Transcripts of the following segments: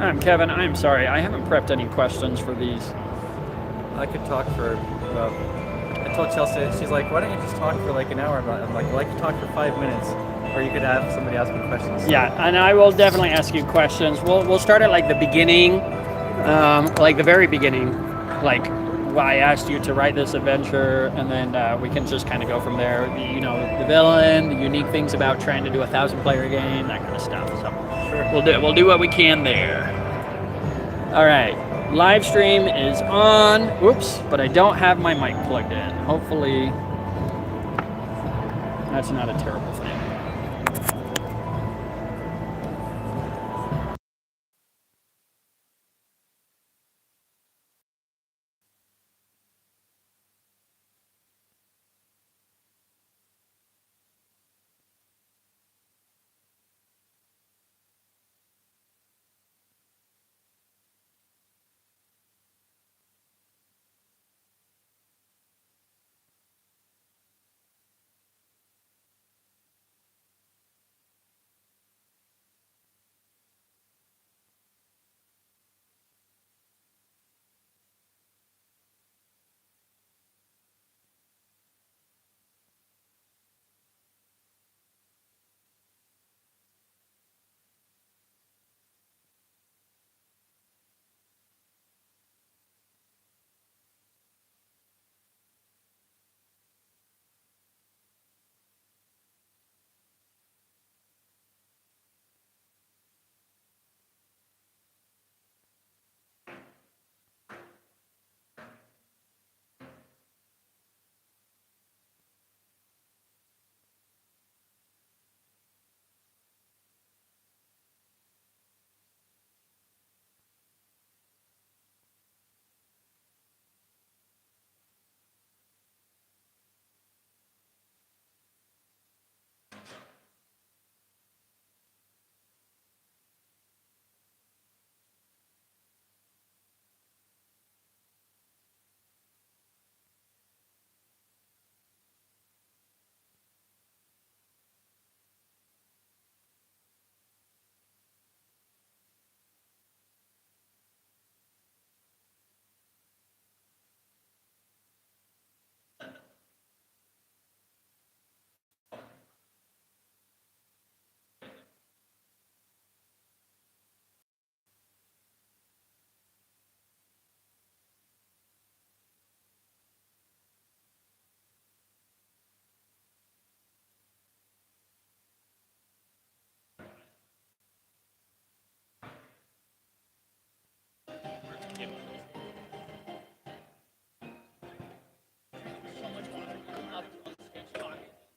I'm Kevin. I'm sorry, I haven't prepped any questions for these. I could talk for. I told Chelsea, she's like, why don't you just talk for like an hour about it? I'm like, well, I could talk for 5 minutes, or you could have somebody ask me questions. So. Yeah, and I will definitely ask you questions. We'll start at like the beginning, like the very beginning, like why I asked you to write this adventure, and then we can just kind of go from there. You know, the villain, the unique things about trying to do a 1,000-player game, that kind of stuff. So Sure. we'll do what we can there. All right, live stream is on. Oops, but I don't have my mic plugged in. Hopefully, that's not a terrible thing.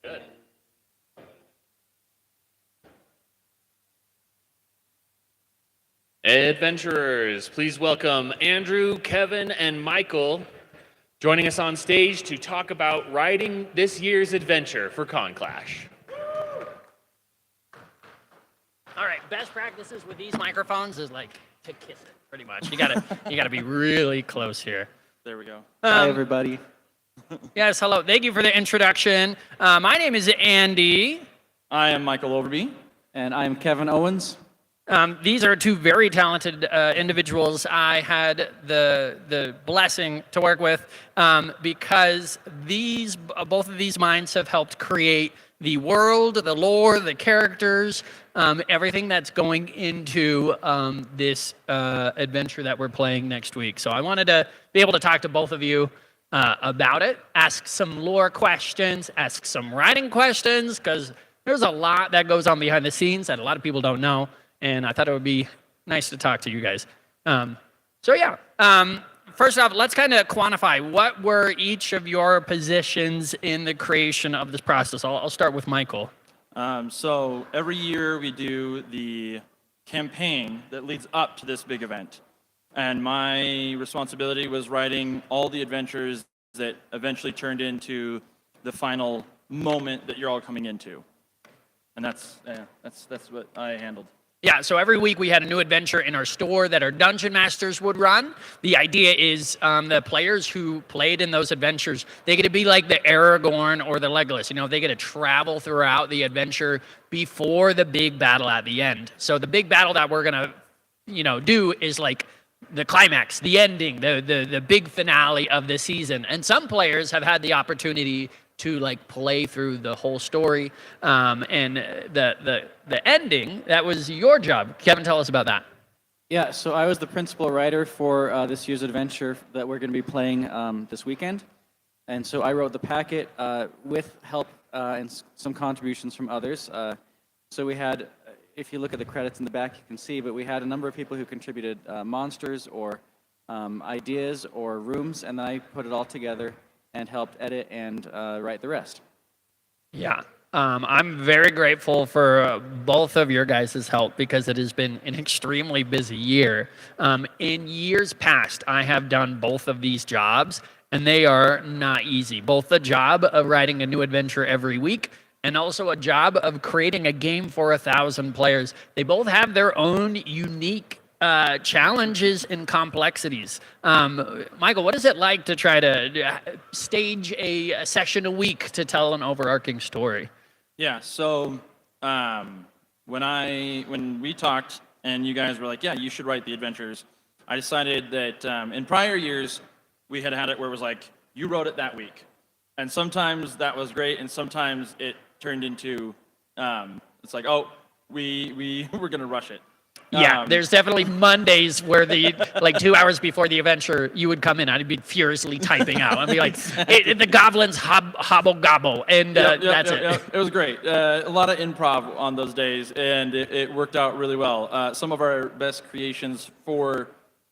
Good. Adventurers, please welcome Andrew, Kevin, and Michael joining us on stage to talk about writing this year's adventure for Conclash. All right, best practices with these microphones is like to kiss it, pretty much. You gotta be really close here. There we go. Hi, Um, everybody. Yes, hello. Thank you for the introduction. My name is Andy. I am Michael Overby. And I am Kevin Owens. These are two very talented individuals I had the blessing to work with because both of these minds have helped create the world, the lore, the characters, everything that's going into this adventure that we're playing next week. So I wanted to be able to talk to both of you about it, ask some lore questions, ask some writing questions, because there's a lot that goes on behind the scenes that a lot of people don't know. And I thought it would be nice to talk to you guys. First off, let's kind of quantify what were each of your positions in the creation of this process. I'll start with Michael. So every year we do the campaign that leads up to this big event. And my responsibility was writing all the adventures that eventually turned into the final moment that you're all coming into. And that's what I handled. Yeah, so every week we had a new adventure in our store that our dungeon masters would run. The idea is the players who played in those adventures, they get to be like the Aragorn or the Legolas. You know, they get to travel throughout the adventure before the big battle at the end. So the big battle that we're going to do is like the climax, the ending, the big finale of the season. And some players have had the opportunity to like play through the whole story. And the ending, that was your job. Kevin, tell us about that. Yeah, so I was the principal writer for this year's adventure that we're going to be playing this weekend. And so I wrote the packet with help and some contributions from others. So we had, if you look at the credits in the back, you can see, but we had a number of people who contributed monsters or ideas or rooms, and then I put it all together and helped edit and write the rest. Yeah. I'm very grateful for both of your guys' help because it has been an extremely busy year. In years past, I have done both of these jobs, and they are not easy. Both the job of writing a new adventure every week and also a job of creating a game for 1,000 players. They both have their own unique challenges and complexities. Michael, what is it like to try to stage a session a week to tell an overarching story? Yeah, so when we talked and you guys were like, yeah, you should write the adventures, I decided that in prior years, we had it where it was like, you wrote it that week. And sometimes that was great, and sometimes it turned into, it's like, oh, we were going to rush it. Yeah, there's definitely Mondays where like 2 hours before the adventure, you would come in. I'd be furiously typing out. I'd be like, the goblins hobble gobble, and that's it. It was great. A lot of improv on those days, and it worked out really well. Some of our best creations for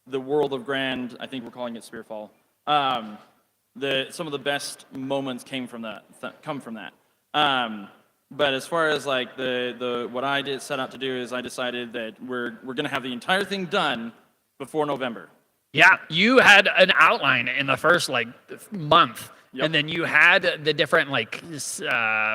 the world of Grand, I think we're calling it Spearfall. Some of the best moments come from that. But as far as like what I set out to do is I decided that we're going to have the entire thing done before November. Yeah, you had an outline in the first like month, Yep. and then you had the different like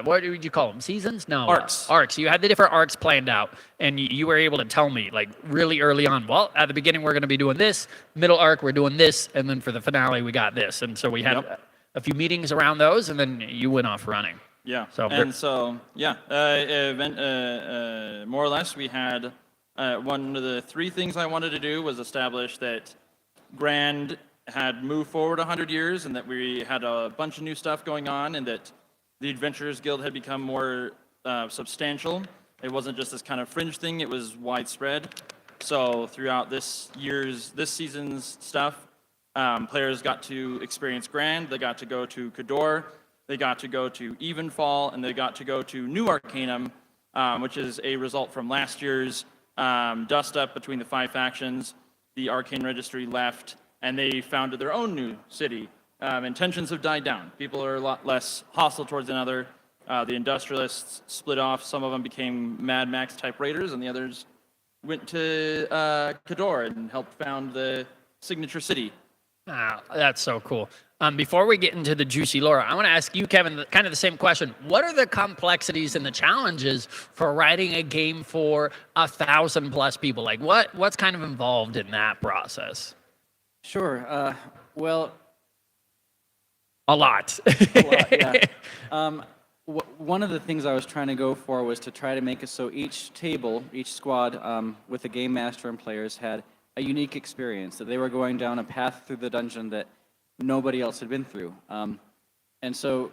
what would you call them? Seasons? No, Arcs. Arcs. You had the different arcs planned out, and you were able to tell me like really early on. Well, at the beginning we're going to be doing this, middle arc we're doing this, and then for the finale we got this. And so we had a few meetings around those, and then you went off running. Yeah. So more or less, we had one of the three things I wanted to do was establish that Grand had moved forward 100 years, and that we had a bunch of new stuff going on, and that the Adventurers Guild had become more substantial. It wasn't just this kind of fringe thing; it was widespread. So throughout this season's stuff, players got to experience Grand. They got to go to Cador. They got to go to Evenfall, and they got to go to New Arcanum, which is a result from last year's dust-up between the 5 factions. The Arcane Registry left, and they founded their own new city. And tensions have died down. People are a lot less hostile towards another. The Industrialists split off. Some of them became Mad Max-type raiders, and the others went to Cador and helped found the signature city. Ah, that's so cool. Before we get into the juicy lore, I want to ask you, Kevin, kind of the same question. What are the complexities and the challenges for writing a game for 1,000+ people? Like, what's kind of involved in that process? Sure. Well, A lot. a lot, yeah. One of the things I was trying to go for was to try to make it so each table, each squad with the game master and players had a unique experience, that they were going down a path through the dungeon that nobody else had been through. And so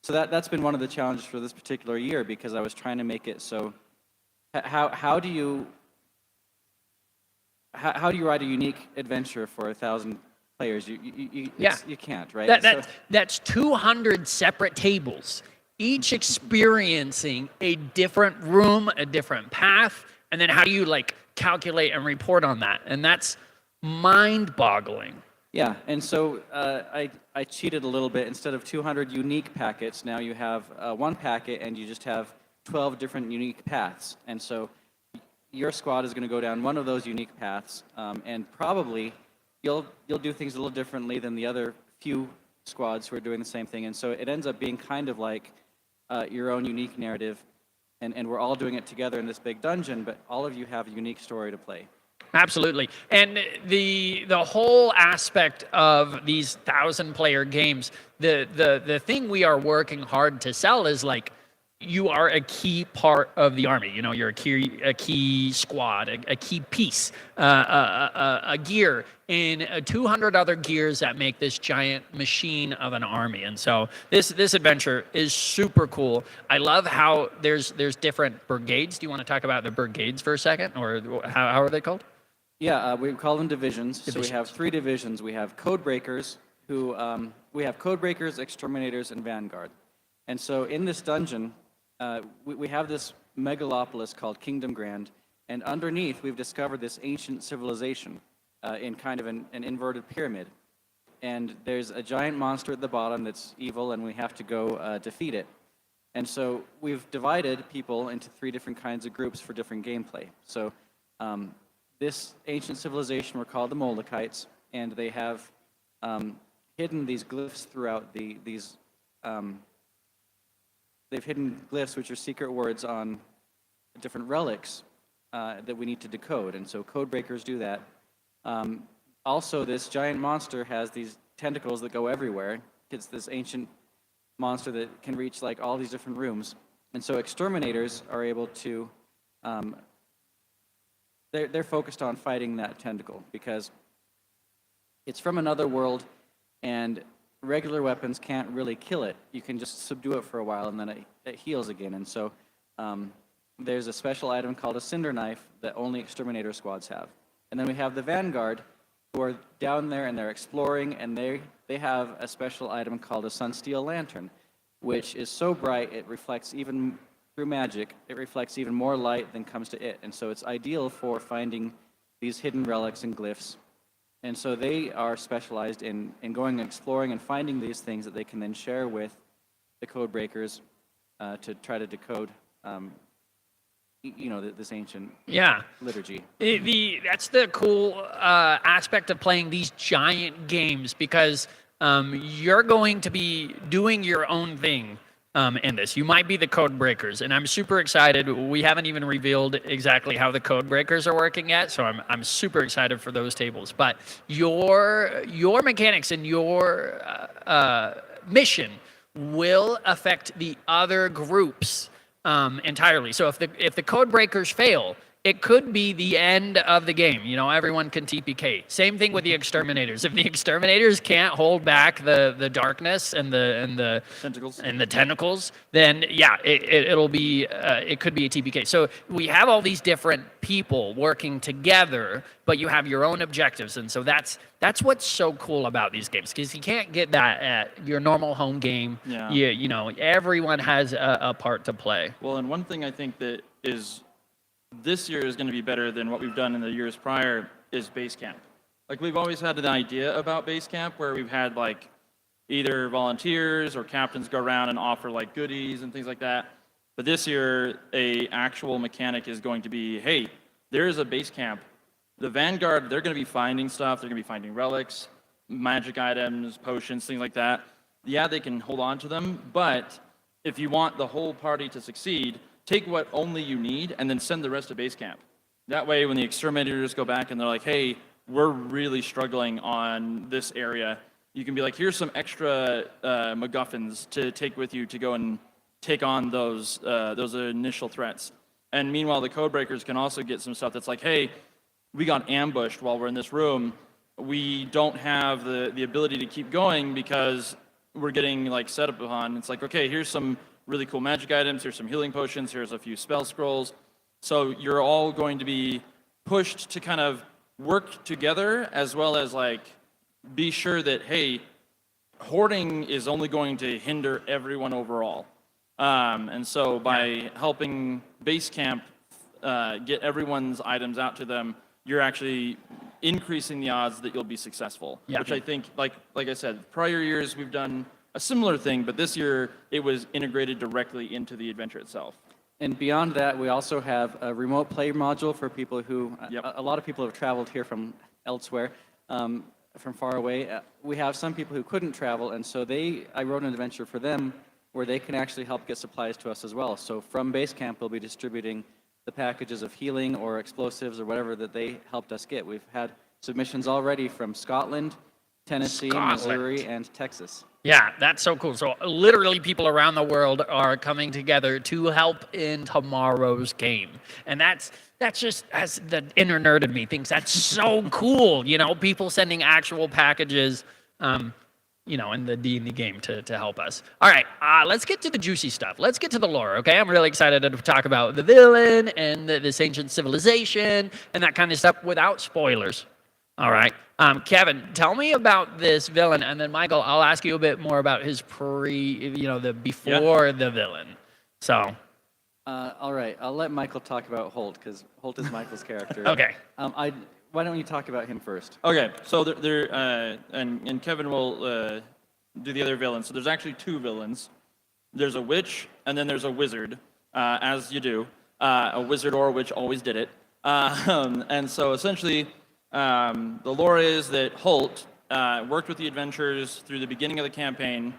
that's been one of the challenges for this particular year, because I was trying to make it so how do you write a unique adventure for 1,000 players? You can't, right? That's 200 separate tables, each experiencing a different room, a different path, and then how do you like calculate and report on that? And that's mind-boggling. Yeah, and so I cheated a little bit. Instead of 200 unique packets, now you have one packet, and you just have 12 different unique paths. And so your squad is going to go down one of those unique paths, and probably you'll do things a little differently than the other few squads who are doing the same thing. And so it ends up being kind of like your own unique narrative, and we're all doing it together in this big dungeon, but all of you have a unique story to play. Absolutely. And the whole aspect of these 1,000-player games, the thing we are working hard to sell is like you are a key part of the army. You know, you're a key squad, a key piece, a gear in 200 other gears that make this giant machine of an army. And so this adventure is super cool. I love how there's different brigades. Do you want to talk about the brigades for a second, or how are they called? Yeah, we call them divisions. So we Divisions. have 3 divisions. We have code breakers, we have code breakers, exterminators, and vanguard. And so in this dungeon, we have this megalopolis called Kingdom Grand, and underneath we've discovered this ancient civilization in kind of an inverted pyramid. And there's a giant monster at the bottom that's evil, and we have to go defeat it. And so we've divided people into 3 different kinds of groups for different gameplay. So this ancient civilization were called the Molochites, and they have hidden these glyphs throughout they've hidden glyphs, which are secret words on different relics that we need to decode, and so code breakers do that. Also, this giant monster has these tentacles that go everywhere. It's this ancient monster that can reach like all these different rooms, and so exterminators are able to. They're focused on fighting that tentacle because it's from another world, and regular weapons can't really kill it. You can just subdue it for a while, and then it heals again. And so there's a special item called a cinder knife that only exterminator squads have. And then we have the vanguard, who are down there, and they're exploring, and they have a special item called a sunsteel lantern, which is so bright it reflects even through magic. It reflects even more light than comes to it. And so it's ideal for finding these hidden relics and glyphs. And so they are specialized in going and exploring and finding these things that they can then share with the code breakers to try to decode, this ancient liturgy. That's the cool aspect of playing these giant games, because you're going to be doing your own thing in this. You might be the code breakers, and I'm super excited. We haven't even revealed exactly how the code breakers are working yet, so I'm super excited for those tables. But your mechanics and your mission will affect the other groups entirely. So if the code breakers fail, it could be the end of the game. You know, everyone can TPK. Same thing with the exterminators. If the exterminators can't hold back the darkness and the tentacles, then yeah, it'll be it could be a TPK. So we have all these different people working together, but you have your own objectives, and so that's what's so cool about these games, because you can't get that at your normal home game. Yeah. You know, everyone has a part to play. Well, and one thing I think that is this year is going to be better than what we've done in the years prior is base camp. Like, we've always had an idea about base camp where we've had like either volunteers or captains go around and offer like goodies and things like that. But this year, a actual mechanic is going to be, hey, there is a base camp. The Vanguard, they're going to be finding stuff. They're going to be finding relics, magic items, potions, things like that. Yeah, they can hold on to them, but if you want the whole party to succeed, take what only you need and then send the rest to base camp. That way, when the exterminators go back and they're like, hey, we're really struggling on this area, you can be like, here's some extra MacGuffins to take with you to go and take on those initial threats. And meanwhile, the code breakers can also get some stuff that's like, hey, we got ambushed while we're in this room. We don't have the ability to keep going because we're getting like set up upon. It's like, okay, here's some really cool magic items, here's some healing potions, here's a few spell scrolls. So you're all going to be pushed to kind of work together, as well as like be sure that, hey, hoarding is only going to hinder everyone overall. And so by helping base camp get everyone's items out to them, you're actually increasing the odds that you'll be successful. Yeah. Which I think, like I said, prior years we've done a similar thing, but this year it was integrated directly into the adventure itself. And beyond that, we also have a remote play module for people who, a lot of people have traveled here from elsewhere, from far away. We have some people who couldn't travel, and so I wrote an adventure for them where they can actually help get supplies to us as well. So from base camp, we'll be distributing the packages of healing or explosives or whatever that they helped us get. We've had submissions already from Scotland, Tennessee, Scotland. Missouri, and Texas. Yeah, that's so cool. So literally people around the world are coming together to help in tomorrow's game. And that's just, as the inner nerd in me thinks, that's so cool. People sending actual packages, in the D&D game to help us. All right, let's get to the juicy stuff. Let's get to the lore, okay? I'm really excited to talk about the villain and this ancient civilization and that kind of stuff without spoilers. All right. Kevin, tell me about this villain, and then Michael, I'll ask you a bit more about his the before the villain. So. All right, I'll let Michael talk about Holt, because Holt is Michael's character. Okay. Why don't you talk about him first? Okay, so and Kevin will do the other villains. So there's actually two villains. There's a witch, and then there's a wizard, as you do. A wizard or a witch always did it. And so essentially, the lore is that Holt worked with the adventurers through the beginning of the campaign,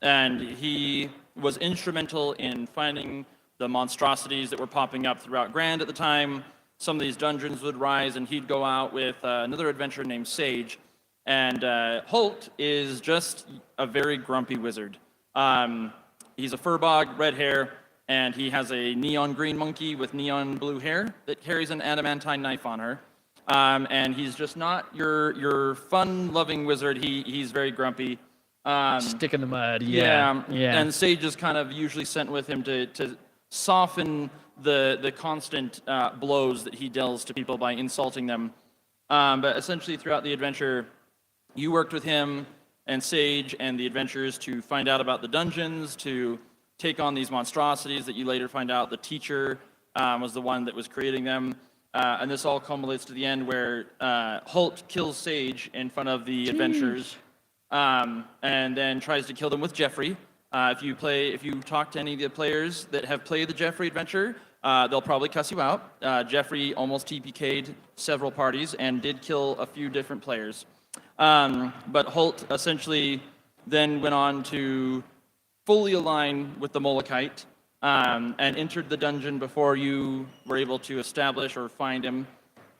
and he was instrumental in finding the monstrosities that were popping up throughout Grand at the time. Some of these dungeons would rise, and he'd go out with another adventurer named Sage. And Holt is just a very grumpy wizard. He's a furbog, red hair, and he has a neon green monkey with neon blue hair that carries an adamantine knife on her. And he's just not your fun-loving wizard. He's very grumpy. Stick in the mud. Yeah. Yeah. And Sage is kind of usually sent with him to soften the constant blows that he deals to people by insulting them. But essentially, throughout the adventure, you worked with him and Sage and the adventurers to find out about the dungeons, to take on these monstrosities that you later find out the teacher was the one that was creating them. And this all culminates to the end where Holt kills Sage in front of the adventurers, and then tries to kill them with Jeffrey. If you talk to any of the players that have played the Jeffrey adventure, they'll probably cuss you out. Jeffrey almost TPK'd several parties and did kill a few different players. But Holt essentially then went on to fully align with the Molokite, and entered the dungeon before you were able to establish or find him.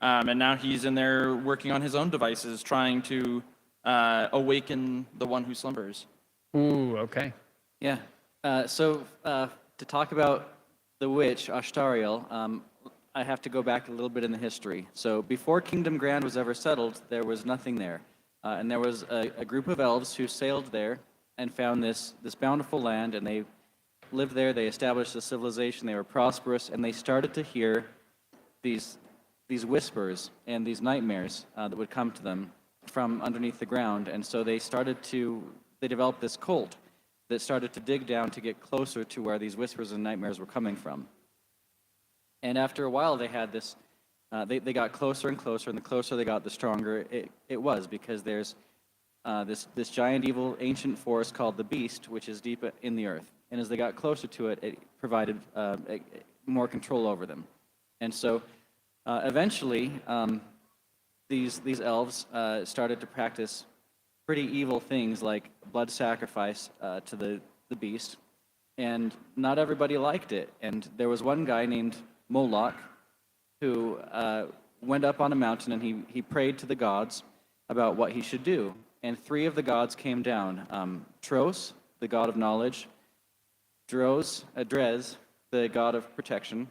And now he's in there working on his own devices, trying to awaken the one who slumbers. Ooh, okay. Yeah. So to talk about the witch, Ashtariel, I have to go back a little bit in the history. So before Kingdom Grand was ever settled, there was nothing there. And there was a group of elves who sailed there and found this bountiful land, and they lived there. They established a civilization. They were prosperous, and they started to hear these whispers and these nightmares that would come to them from underneath the ground. And so they developed this cult that started to dig down to get closer to where these whispers and nightmares were coming from. And after a while, they had this, they got closer and closer, and the closer they got, the stronger it was, because there's this giant evil ancient force called the Beast, which is deep in the earth. And as they got closer to it, it provided more control over them. And so eventually, these elves started to practice pretty evil things like blood sacrifice to the beast, and not everybody liked it. And there was one guy named Moloch who went up on a mountain, and he prayed to the gods about what he should do. And three of the gods came down: Tros, the god of knowledge; Drez, the god of protection,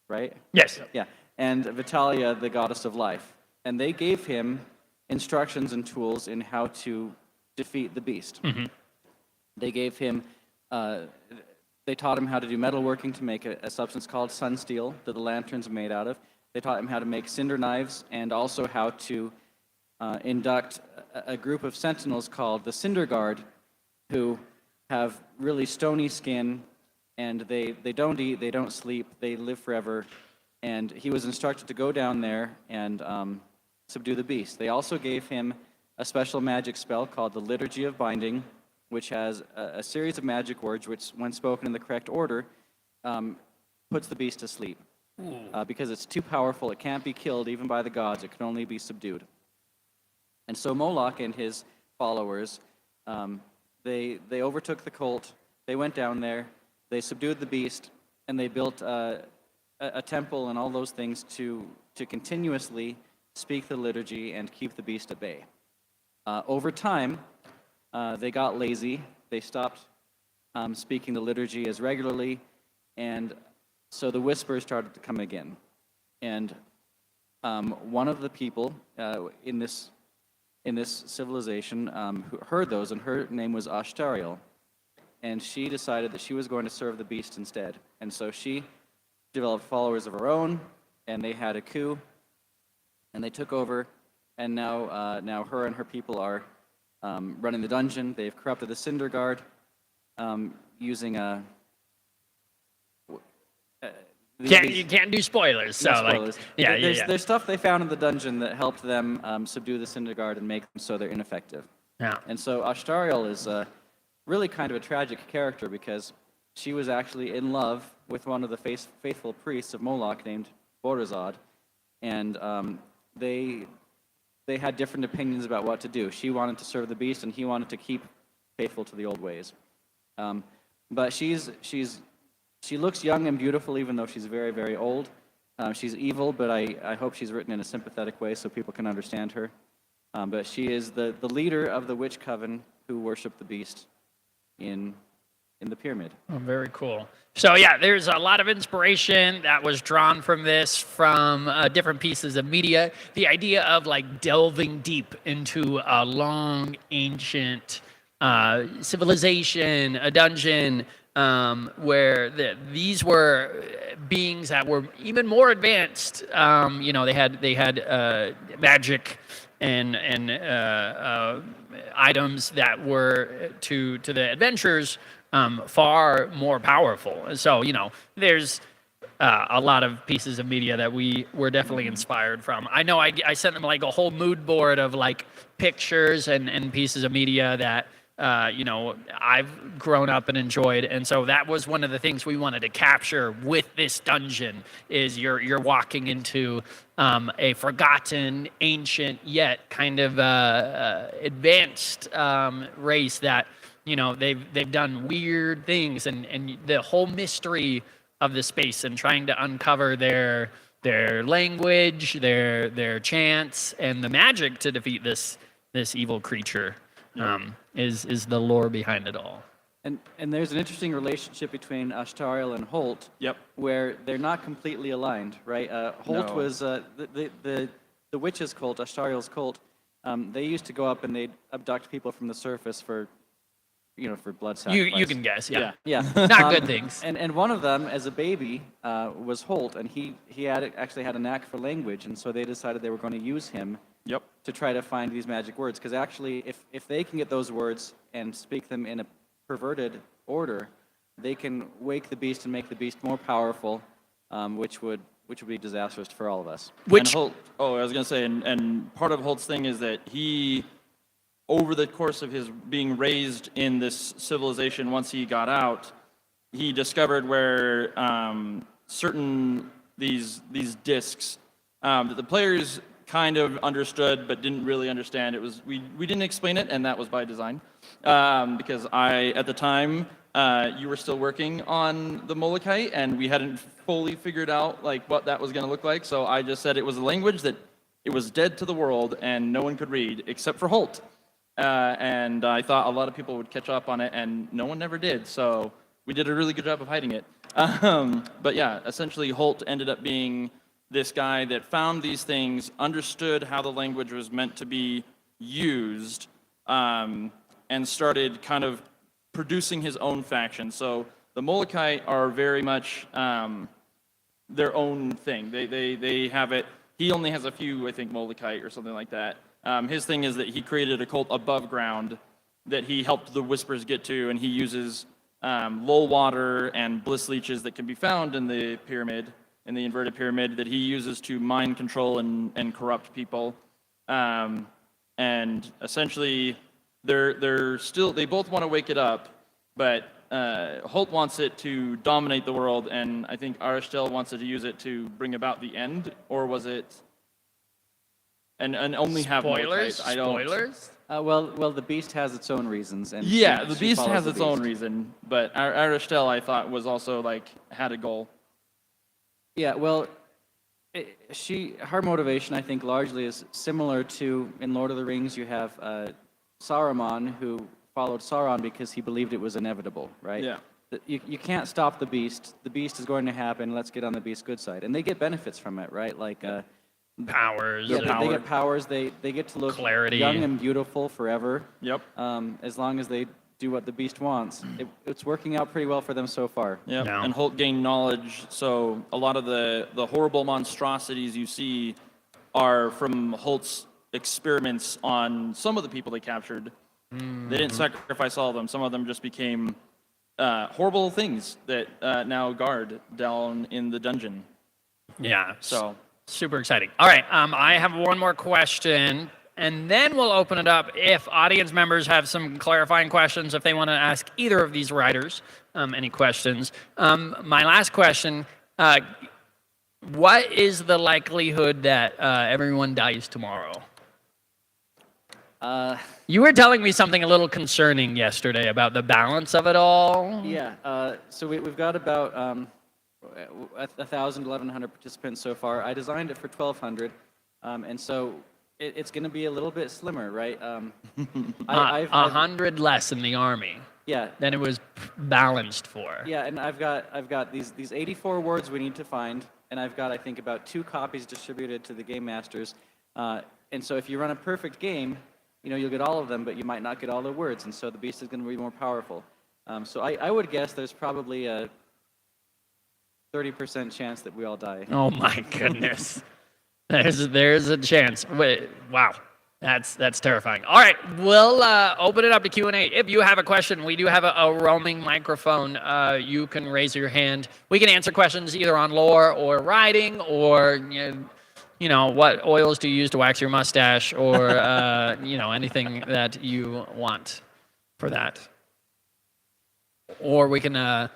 right? Yes. Yeah, and Vitalia, the goddess of life. And they gave him instructions and tools in how to defeat the beast. Mm-hmm. They gave him, they taught him how to do metalworking to make a substance called sunsteel that the lanterns are made out of. They taught him how to make cinder knives, and also how to induct a group of sentinels called the Cinder Guard, who have really stony skin, and they don't eat, they don't sleep, they live forever. And he was instructed to go down there and subdue the beast. They also gave him a special magic spell called the Liturgy of Binding, which has a series of magic words which, when spoken in the correct order, puts the beast to sleep. Because it's too powerful, it can't be killed even by the gods, it can only be subdued. And so Moloch and his followers, they overtook the cult, they went down there, they subdued the beast, and they built a temple and all those things to continuously speak the liturgy and keep the beast at bay. Over time, they got lazy. They stopped speaking the liturgy as regularly, and so the whispers started to come again. And one of the people in this civilization who heard those, and her name was Ashtariel, and she decided that she was going to serve the beast instead. And so she developed followers of her own, and they had a coup, and they took over, and now her and her people are running the dungeon. They've corrupted the Cinder Guard using a. You can't do spoilers, so No spoilers. yeah. There's stuff they found in the dungeon that helped them subdue the Cinder Guard and make them so they're ineffective. Yeah. And so Ashtariel is really kind of a tragic character because she was actually in love with one of the faithful priests of Moloch named Borazad, and they had different opinions about what to do. She wanted to serve the beast, and he wanted to keep faithful to the old ways. But she looks young and beautiful, even though she's very, very old. She's evil, but I hope she's written in a sympathetic way so people can understand her. But she is the leader of the witch coven who worship the beast in the pyramid. Oh, very cool. So yeah, there's a lot of inspiration that was drawn from this, from different pieces of media. The idea of like delving deep into a long, ancient civilization, a dungeon, where these were beings that were even more advanced. They had magic and items that were to the adventurers far more powerful. So there's a lot of pieces of media that we were definitely inspired from. I know I sent them like a whole mood board of like pictures and pieces of media that I've grown up and enjoyed, and so that was one of the things we wanted to capture with this dungeon. Is you're walking into a forgotten, ancient yet kind of advanced race that they've done weird things, and the whole mystery of the space and trying to uncover their language, their chants, and the magic to defeat this evil creature. Is the lore behind it all. And there's an interesting relationship between Ashtariel and Holt, Yep. where they're not completely aligned, right? Holt No. was the witch's cult, Ashtariel's cult. They used to go up and they'd abduct people from the surface for blood sacrifice. You can guess, yeah. Yeah. Not good things. And one of them, as a baby, was Holt, and he actually had a knack for language, and so they decided they were going to use him Yep. to try to find these magic words. Because actually, if they can get those words and speak them in a perverted order, they can wake the beast and make the beast more powerful, which would be disastrous for all of us. And Holt, I was going to say, and part of Holt's thing is that he, over the course of his being raised in this civilization, once he got out, he discovered where certain these discs that the players kind of understood but didn't really understand. It was we didn't explain it, and that was by design, because at the time you were still working on the Molochite, and we hadn't fully figured out like what that was going to look like. So I just said it was a language that it was dead to the world and no one could read except for Holt. And I thought a lot of people would catch up on it, and no one ever did. So we did a really good job of hiding it. But yeah, essentially Holt ended up being this guy that found these things, understood how the language was meant to be used, and started kind of producing his own faction. So the Molochite are very much their own thing. They have it. He only has a few, I think, Molochite or something like that. His thing is that he created a cult above ground that he helped the Whispers get to, and he uses lull water and bliss leeches that can be found in the pyramid, in the inverted pyramid, that he uses to mind control and corrupt people. And essentially, they both want to wake it up, but Holt wants it to dominate the world, and I think Arishtel wants it to use it to bring about the end, or was it? And only have Spoilers? Molochites. I don't. Spoilers? Well, the beast has its own reasons, and Yeah, she the beast follows has the its own beast. reason, but Arishtel I thought was also had a goal. Yeah, well, Her motivation, I think, largely is similar to in Lord of the Rings. You have Saruman, who followed Sauron because he believed it was inevitable, right? Yeah. You can't stop the beast. The beast is going to happen. Let's get on the beast's good side, and they get benefits from it, right? Like, Powers. yeah, and they get powers. They get to look Clarity. young and beautiful forever. Yep. As long as they do what the beast wants, it's working out pretty well for them so far. Yep. No. And Holt gained knowledge, so a lot of the horrible monstrosities you see are from Holt's experiments on some of the people they captured. They didn't sacrifice all of them. Some of them just became horrible things that now guard down in the dungeon. Yeah. So Super exciting. All right, I have one more question, and then we'll open it up if audience members have some clarifying questions, if they want to ask either of these writers any questions. My last question, what is the likelihood that everyone dies tomorrow? You were telling me something a little concerning yesterday about the balance of it all. Yeah. So we've got about 1,000, 1,100 participants so far. I designed it for 1,200, and so it's going to be a little bit slimmer, right? I've 100 less in the army yeah. than it was balanced for. Yeah, and I've got these 84 words we need to find, and I've got, I think, about 2 copies distributed to the game masters. And so if you run a perfect game, you'll get all of them, but you might not get all the words, and so the beast is going to be more powerful. So I would guess there's probably a 30% chance that we all die. Oh my goodness. There's a chance. Wait, wow. That's terrifying. All right, we'll open it up to Q&A. If you have a question, we do have a roaming microphone. You can raise your hand. We can answer questions either on lore or writing or what oils do you use to wax your mustache or anything that you want for that. Or we can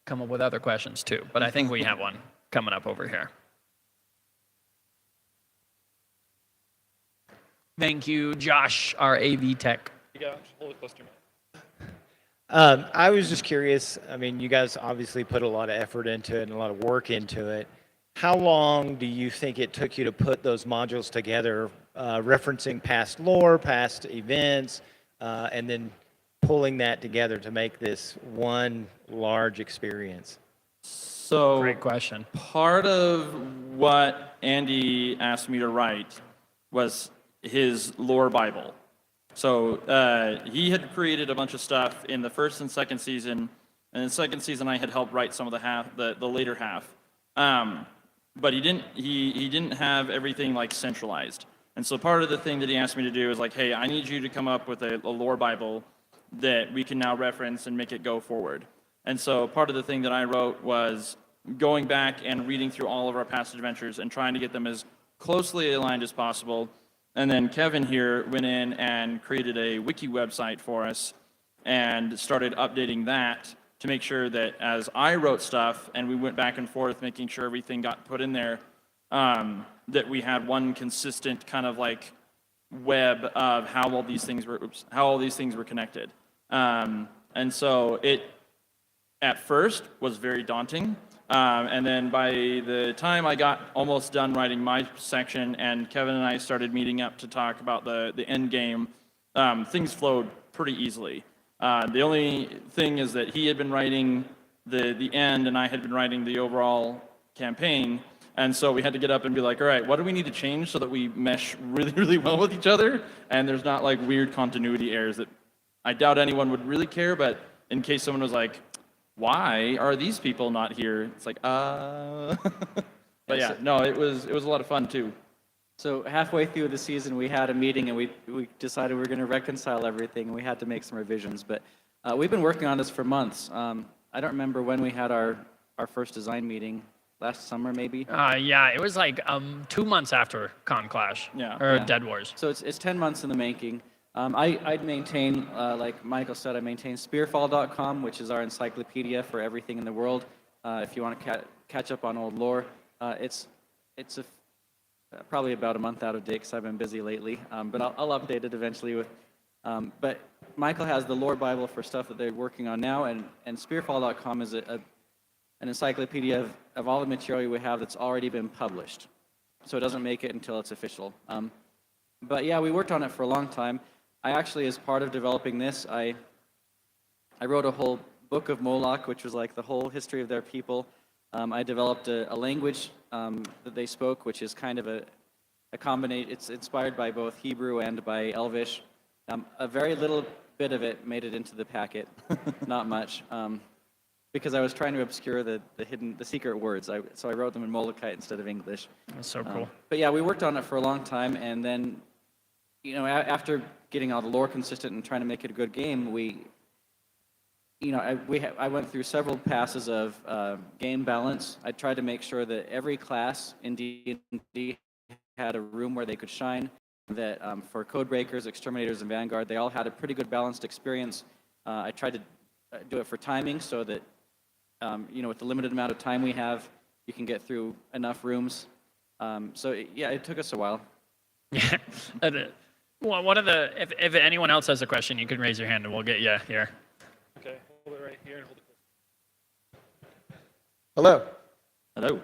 come up with other questions too. But I think we have one coming up over here. Thank you, Josh, our AV tech. You got hold it close to me. I was just curious. I mean, you guys obviously put a lot of effort into it and a lot of work into it. How long do you think it took you to put those modules together, referencing past lore, past events, and then pulling that together to make this one large experience? So Great question. part of what Andy asked me to write was his lore Bible. So he had created a bunch of stuff in the first and second season, and in the second season I had helped write some of the later half. But he didn't have everything like centralized. And so part of the thing that he asked me to do is like, hey, I need you to come up with a lore Bible that we can now reference and make it go forward. And so part of the thing that I wrote was going back and reading through all of our past adventures and trying to get them as closely aligned as possible. And then Kevin here went in and created a wiki website for us and started updating that to make sure that as I wrote stuff and we went back and forth making sure everything got put in there, that we had one consistent kind of like web of how all these things were connected. And so it at first was very daunting. And then by the time I got almost done writing my section and Kevin and I started meeting up to talk about the end game, things flowed pretty easily. The only thing is that he had been writing the end and I had been writing the overall campaign. And so we had to get up and be like, all right, what do we need to change so that we mesh really, really well with each other? And there's not like weird continuity errors that I doubt anyone would really care, but in case someone was like, why are these people not here? It's like, But yeah, no, it was a lot of fun too. So halfway through the season, we had a meeting and we decided we were going to reconcile everything, and we had to make some revisions. But we've been working on this for months. I don't remember when we had our first design meeting. Last summer, maybe? Yeah, it was like 2 months after Con Clash. Yeah. Dead Wars. So it's 10 months in the making. I'd maintain, like Michael said, I maintain spearfall.com, which is our encyclopedia for everything in the world. If you want to catch up on old lore, it's probably about a month out of date because I've been busy lately. But I'll update it eventually with. But Michael has the lore Bible for stuff that they're working on now, and spearfall.com is a an encyclopedia of all the material we have that's already been published. So it doesn't make it until it's official. But yeah, we worked on it for a long time. I actually, as part of developing this, I wrote a whole book of Moloch, which was like the whole history of their people. I developed a language that they spoke, which is kind of a combination. It's inspired by both Hebrew and by Elvish. A very little bit of it made it into the packet, not much, because I was trying to obscure the secret words. So I wrote them in Molochite instead of English. That's so cool. But yeah, we worked on it for a long time, and then, after getting all the lore consistent and trying to make it a good game, I went through several passes of game balance. I tried to make sure that every class in D&D had a room where they could shine, that for code breakers, exterminators, and vanguard, they all had a pretty good balanced experience. I tried to do it for timing so that, with the limited amount of time we have, you can get through enough rooms. It took us a while. Yeah. Well, if anyone else has a question, you can raise your hand and we'll get you here. Okay, hold it right here and hold it Hello. Hello.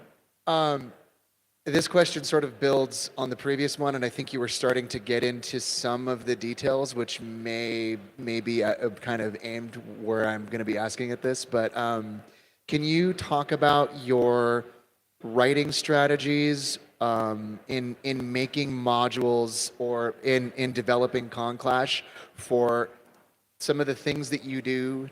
This question sort of builds on the previous one, and I think you were starting to get into some of the details, which may be kind of aimed where I'm going to be asking at this. But can you talk about your writing strategies in making modules or in developing Conclash for some of the things that you do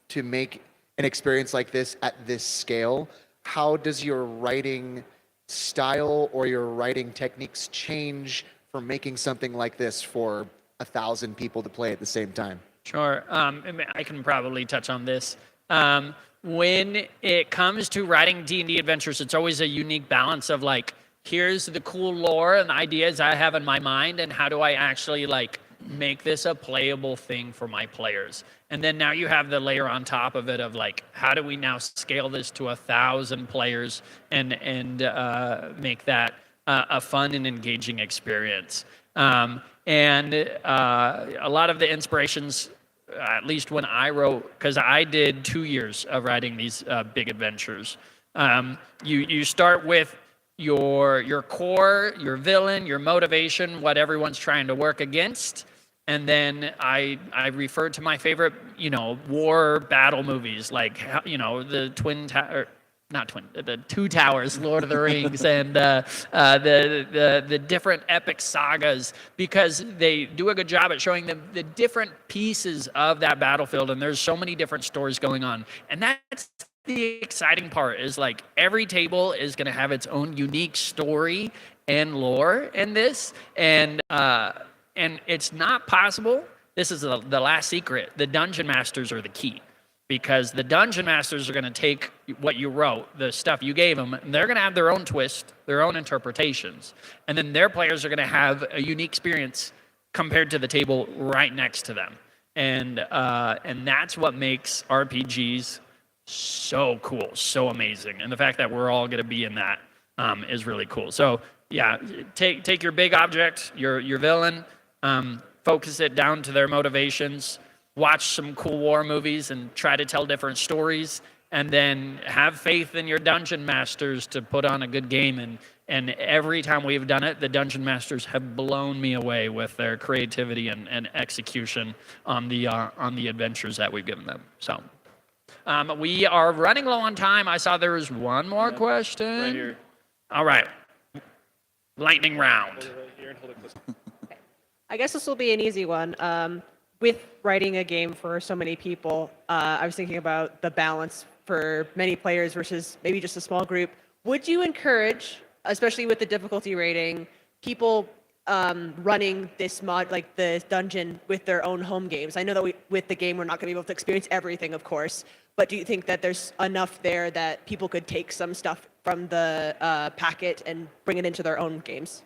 to make an experience like this at this scale? How does your writing style or your writing techniques change for making something like this for 1,000 people to play at the same time? Sure. I can probably touch on this. When it comes to writing D&D adventures, it's always a unique balance of like, here's the cool lore and ideas I have in my mind, and how do I actually make this a playable thing for my players? And then now you have the layer on top of it of like, how do we now scale this to 1,000 players and make that a fun and engaging experience? A lot of the inspirations, at least when I wrote, because I did 2 years of writing these big adventures. You start with your core, your villain, your motivation, what everyone's trying to work against. And then I refer to my favorite, war battle movies, like, the the Two Towers, Lord of the Rings, and the different epic sagas, because they do a good job at showing them the different pieces of that battlefield, and there's so many different stories going on. And that's the exciting part, is like every table is going to have its own unique story and lore in this, and it's not possible. This is the last secret. The dungeon masters are the key, because the dungeon masters are going to take what you wrote, the stuff you gave them, and they're going to have their own twist, their own interpretations, and then their players are going to have a unique experience compared to the table right next to them, and that's what makes RPGs so cool, so amazing, and the fact that we're all going to be in that is really cool. So yeah, take your big object, your villain. Focus it down to their motivations, watch some cool war movies and try to tell different stories, and then have faith in your dungeon masters to put on a good game. And every time we've done it, the dungeon masters have blown me away with their creativity and execution on the adventures that we've given them. So we are running low on time. I saw there was one more question. right here. All right. Lightning round. Hold it right here and hold it close. I guess this will be an easy one. With writing a game for so many people, I was thinking about the balance for many players versus maybe just a small group. Would you encourage, especially with the difficulty rating, people running this mod, like the dungeon, with their own home games? I know that with the game, we're not going to be able to experience everything, of course, but do you think that there's enough there that people could take some stuff from the packet and bring it into their own games?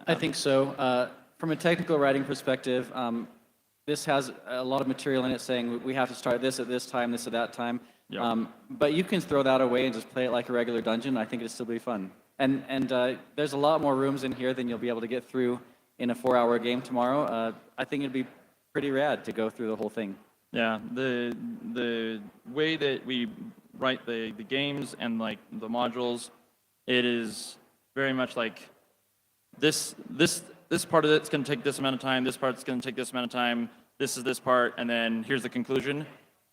I think so. From a technical writing perspective, this has a lot of material in it saying we have to start this at this time, this at that time. Yep. But you can throw that away and just play it like a regular dungeon. I think it'd still be fun. And there's a lot more rooms in here than you'll be able to get through in a 4-hour game tomorrow. I think it'd be pretty rad to go through the whole thing. Yeah, the way that we write the games and like the modules, it is very much like this part of it's going to take this amount of time, this part's going to take this amount of time, this is this part, and then here's the conclusion.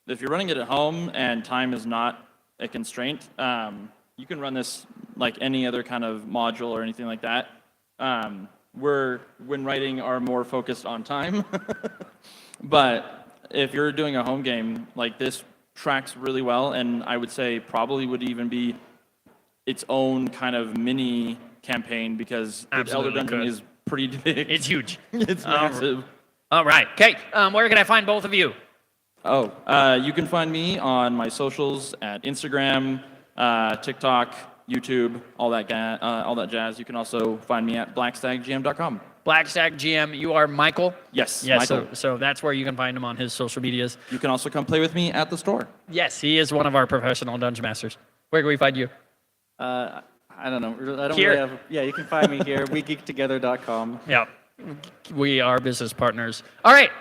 If you're running it at home and time is not a constraint, you can run this like any other kind of module or anything like that. When writing, are more focused on time. But if you're doing a home game, like this tracks really well, and I would say probably would even be its own kind of mini campaign because the Elder Absolutely Dungeon could. is pretty big. It's huge. It's massive. All right. Okay. Where can I find both of you? Oh, you can find me on my socials at Instagram, TikTok, YouTube, all that jazz. You can also find me at blackstaggm.com. Blackstack GM, you are Michael? Yes, Yes, Michael. so that's where you can find him on his social medias. You can also come play with me at the store. Yes, he is one of our professional dungeon masters. Where can we find you? I don't know. I don't Here. really have. Yeah, you can find me here. WeGeekTogether.com. Yeah. We are business partners. All right.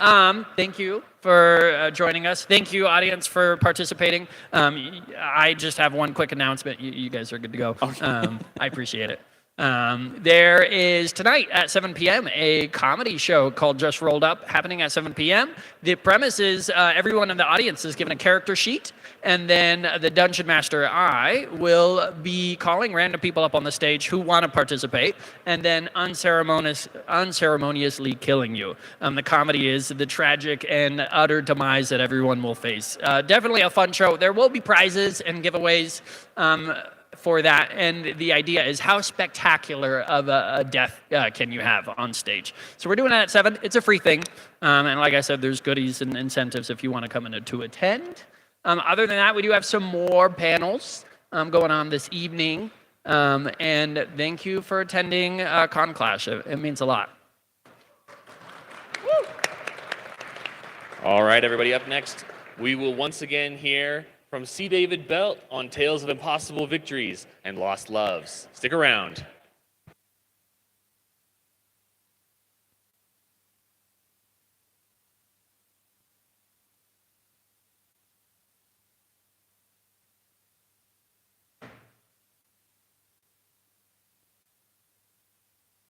Thank you for joining us. Thank you, audience, for participating. I just have one quick announcement. You guys are good to go. I appreciate it. There is tonight at 7 p.m. a comedy show called Just Rolled Up happening at 7 p.m. The premise is everyone in the audience is given a character sheet, and then the Dungeon Master I will be calling random people up on the stage who want to participate, and then unceremoniously killing you. The comedy is the tragic and utter demise that everyone will face. Definitely a fun show. There will be prizes and giveaways. For that, and the idea is how spectacular of a death can you have on stage. So we're doing that at 7. It's a free thing, and like I said, there's goodies and incentives if you want to come in to attend. Other than that, we do have some more panels going on this evening, and thank you for attending Con Clash. It means a lot. All right, everybody, up next, we will once again hear from C. David Belt on Tales of Impossible Victories and Lost Loves. Stick around.